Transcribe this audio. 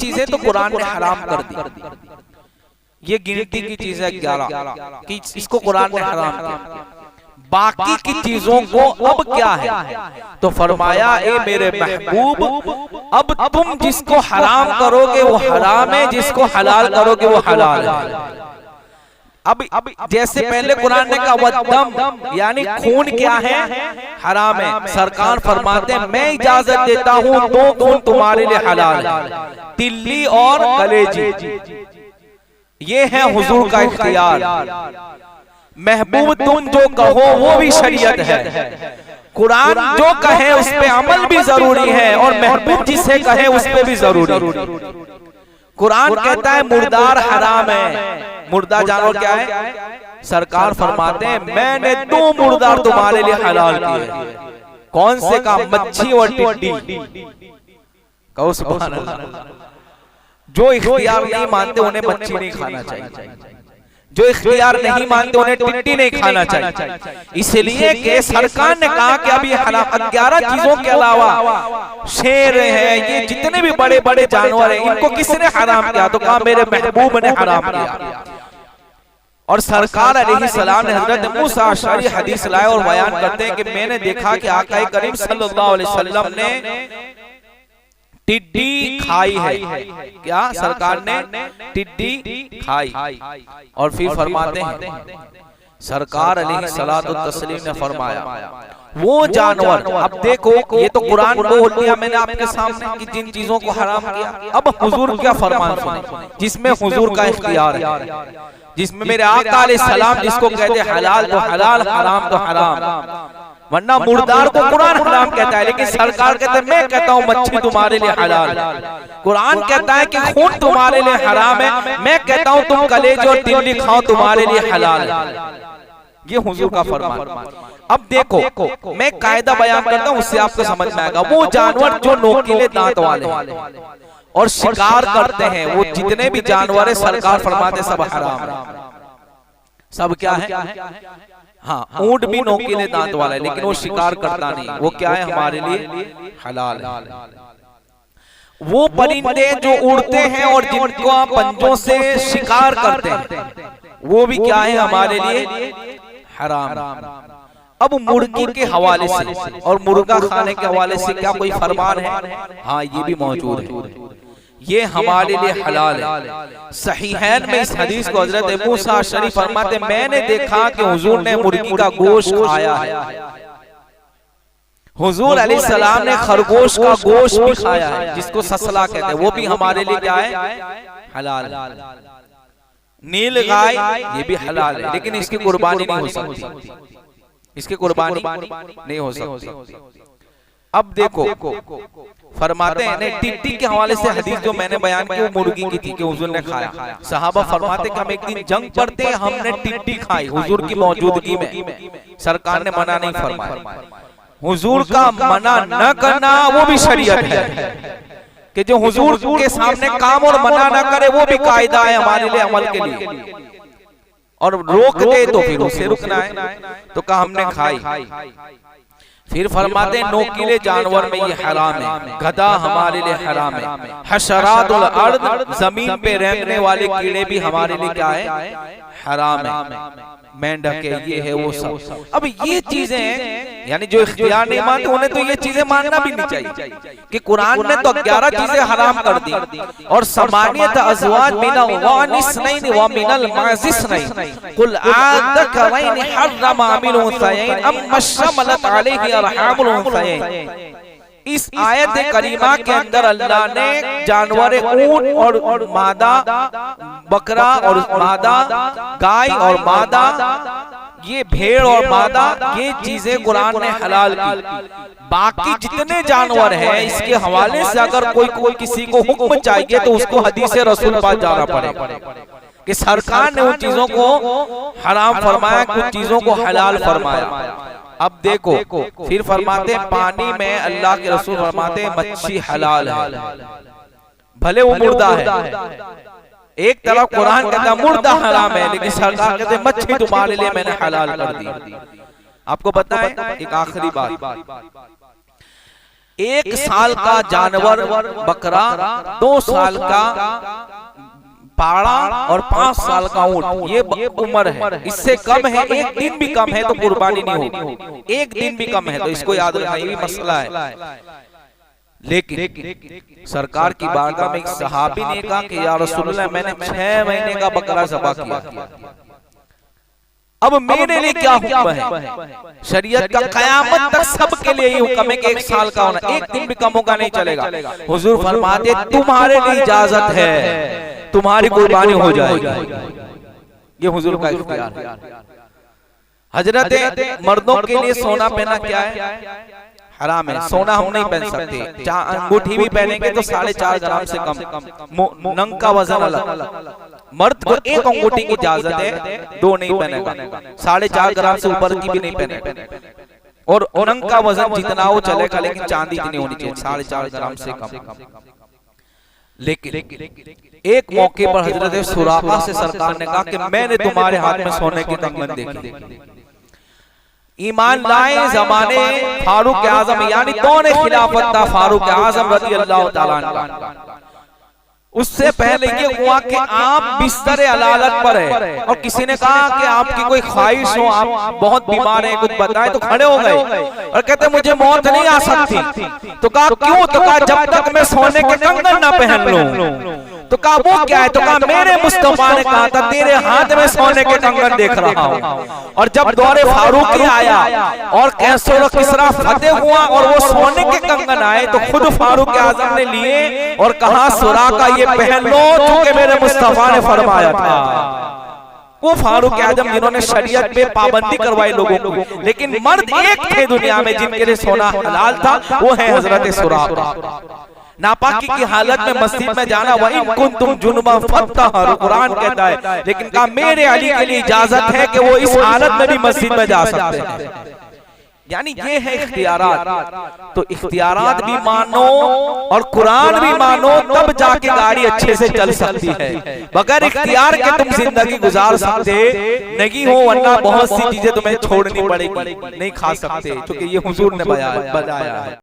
चीजें तो कुरान ने हराम कर दी। ये गिनती की चीज है 11 कि इसको कुरान ने हराम किया। बाकी की चीजों को अब क्या है, तो फरमाया ए मेरे महबूब अब तुम जिसको हराम करोगे वो हराम है, जिसको हलाल करोगे वो हलाल है। अब जैसे पहले कुरान ने कहा वद्दम यानी खून क्या है, हराम है। सरकार फरमाते हैं मैं इजाजत देता हूं दो खून तुम्हारे लिए हलाल है, तिल्ली और कलेजी। ये है हुजूर का इख्तियार। महबूब तुम जो कहो वो भी शरीयत है, कुरान जो कहे उस पे अमल भी जरूरी है और महबूब जिसे कहे उस पे भी जरूरी है। कुरान कहता है मुर्दार हराम है। मुर्दा जानवर क्या है? सरकार फरमाते हैं मैंने 2 मुर्दार तुम्हारे लिए हलाल किए। कौन से का? मच्छी और टिड्डी। कहो सुभान अल्लाह। जो इख्तियार नहीं मानते उन्हें मच्छी नहीं खाना चाहिए, जो इख्तियार नहीं मानते उन्हें टिड्डी नहीं खाना चाहिए। इसलिए कि सरकार ने कहा कि अभी 11 चीजों के अलावा शेर है, ये जितने भी बड़े बड़े जानवर हैं इनको किसने हराम किया? तो कहा मेरे महबूब ने हराम किया। और सरकार अलैहिस्सलाम ने हजरत मूसा अशअरी हदीस लाए और बयान करते हैं कि मैंने देखा कि आका करीम सल्लल्लाहु अलैहि वसल्लम ने टिड्डी खाई है। क्या सरकार ने टिड्डी खाई? और फिर फरमाते हैं सरकार अलैहिस्सलातु तस्लीम ने फरमाया वो जानवर, अब देखो ये तो कुरान बोल दिया मैंने आपके सामने कि जिन चीजों को हराम किया। अब हुजूर क्या फरमान सुने जिसमें हुजूर का इख्तियार है, जिसमें मेरे आका अलैहिस्सलाम जिसको कहते हलाल तो हलाल, हराम तो हराम। वरना मुर्दार को कुरान हराम कहता है, लेकिन सरकार कहते हैं मैं कहता हूँ मच्छी तुम्हारे लिए हलाल। कुरान कहता है कि खून तुम्हारे लिए हराम है, मैं कहता हूँ तुम कलेजे और तिल्ली खाओ तुम्हारे लिए हलाल। ये हुजूर का फरमान। अब देखो मैं कायदा बयान करता हूँ उससे आपको समझ में आएगा। वो जानवर जो नोकीले दांत वाले और शिकार करते हैं, वो जितने भी जानवर है सरकार फरमाते सब हराम है। सब क्या है? हाँ, ऊंट भी नोकीले दांत वाला है लेकिन वो शिकार करता नहीं, वो क्या है? हमारे लिए हलाल है। वो परिंदे जो उड़ते हैं और जिनको आप पंजों से शिकार करते हैं वो भी क्या है? हमारे लिए हराम। अब मुर्गी के हवाले से और मुर्गा खाने के हवाले से क्या कोई फरमान है? हाँ, ये भी मौजूद है, ये हमारे लिए हलाल है। सहीहैन में इस हदीस को हजरत मूसा अशअरी फरमाते मैंने देखा कि हुजूर ने मुर्गी का गोश्त खाया है। हुजूर अलैहिस्सलाम ने खरगोश का गोश्त भी खाया है जिसको ससला कहते हैं, वो भी हमारे लिए क्या है? हलाल। नील गाय ये भी हलाल है लेकिन इसकी कुर्बानी नहीं हो सकती, इसकी कुर्बानी नहीं हो सकती। अब देखो फरमाते हैं टिड्डी के हवाले से हदीस जो मैंने बयान की वो मुर्गी की थी कि हुजूर ने खाया। सहाबा फरमाते कि हम एक दिन जंग पड़ते हमने टिड्डी खाई हुजूर की मौजूदगी में, सरकार ने मना नहीं फरमाया। हुजूर का मना न करना वो भी शरीयत है कि जो हुजूर के सामने काम और मना न करे वो भी कायदा है हमारे लिए अमल के लिए, और रोक दे तो फिर उसे रुकना है। तो कहा हमने खाई। फिर फरमाते नोकीले जानवर में ये हराम है, गधा हमारे लिए हराम है, हशरातुल अर्द जमीन पे रहने वाले कीड़े भी हमारे लिए क्या है? हराम है। मेंढक है, ये है वो सब। अब ये चीजें यानी जो इख्तियार नहीं मानते उन्हें तो ये चीजें मानना भी नहीं चाहिए कि कुरान ने तो 11 चीजें हराम कर दी और समानियत अज़वाज मिनल वानिस्नैन व मिनल माज़िस्नैन कुल आदकरैन हर्रम अमिल उन्सयैन अम्मा शमलत अलैहि अरहामुल उन्सयैन। इस आयत करीमा के अंदर अल्लाह ने जानवर ऊंट और मादा बकरा और मादा गाय और मादा ये भेड़ और मादा ये चीजें कुरान ने हलाल की। बाकी जितने जानवर हैं इसके हवाले से अगर कोई किसी को हुक्म चाहिए तो उसको हदीस रसूल पास जाना पड़ेगा कि सरकार ने उन चीजों को हराम फरमाया, कुछ चीजों को हलाल फरमाया। अब देखो फिर फरमाते पानी में अल्लाह के रसूल फरमाते मच्छी हलाल है, भले वो मुर्दा है। एक तरफ कुरान कहता मुर्दा हराम है लेकिन सरकार कहते मच्छी तुम्हारे लिए मैंने हलाल कर दी। आपको पता है एक आखिरी बात, 1 साल का जानवर बकरा, 2 साल का पाड़ा और 5 साल का ऊंट, ये उम्र है। इससे कम है, 1 दिन भी कम है तो कुर्बानी नहीं होगी। 1 दिन भी कम है तो इसको याद रखना, ये भी मसला है। लेकिन सरकार की बारगाह में एक सहाबी ने कहा कि या रसूलल्लाह, मैंने 6 महीने का बकरा ज़बह किया, अब मेरे लिए क्या हुक्म है? शरीयत का कयामत तक सबके लिए ये हुक्म है कि 1 साल का होना, 1 दिन भी कम होगा नहीं चलेगा। हुजूर फरमाते तुम्हारे लिए इजाजत है, तुम्हारी कुर्बानी हो जाएगी। ये हुजूर का इख्तियार है। हजरत मर्दों के लिए सोना पहना क्या है? हराम है। सोना हम नहीं पहन सकते, अंगूठी भी पहनेंगे तो 4.5 ग्राम से कम, नंग का वजन अलग। मर्द को 1 अंगूठी की इजाजत है, 2 नहीं पहनेगा, 4.5 ग्राम से ऊपर की भी नहीं पहनेगा। और नंग का वजन जितना वो चलेगा, लेकिन चांदी की नहीं होनी चाहिए, 4.5 ग्राम से कम। लेकिन एक मौके पर हजरत सुराका से सरकार ने कहा कि मैंने तुम्हारे हाथ में सोने की कंगन देखी। ईमान लाए जमाने फारूक आजम, यानी कौन खिलाफत था? फारूक आजम रज़ी अल्लाह ताला अन्हु। उससे पहले ये हुआ कि आप बिस्तर अलालत पर है और किसी ने कहा कि आपकी कोई ख्वाहिश हो, आप बहुत बीमार हैं, कुछ बताएं, तो खड़े हो गए और कहते मुझे मौत नहीं आ सकती। तो कहा क्यों? तो कहा जब तक मैं सोने के कंगन ना पहन लूं। तो कहा वो क्या है? तो कहा मेरे मुस्तफा ने कहा था तेरे हाथ में सोने के कंगन देख रहा हूं। और जब दौरे फारूकी आया और कैसर किसरा फतेह हुआ और वो सोने के कंगन आए, तो खुद फारूक आजम ने लिए और कहा सुराका ये पहन लो, क्योंकि मेरे मुस्तफा ने फरमाया था। वो फारूक आजम जिन्होंने शरीयत पे पाबंदी करवाई लोगों को, लेकिन मर्द एक थे दुनिया में जिनके लिए सोना हलाल था, वो है हजरत सुराका। नापाकी की हालत में मस्जिद में जाना, वही कुंतुम जुनुबा फत्तहर, कुरान कहता है, लेकिन कहा मेरे अली के लिए इजाजत है कि वो इस हालत में भी मस्जिद में जा सकते हैं। यानी ये है इख्तियारात। तो इख्तियारात भी मानो और कुरान भी मानो, तब जाके गाड़ी अच्छे से चल सकती है। बगैर इख्तियार के तुम जिंदगी गुजार सकते नहीं हो, वरना बहुत सी चीजें तुम्हें छोड़नी पड़ेगी, नहीं खा सकते, क्योंकि ये हुजूर ने बताया है।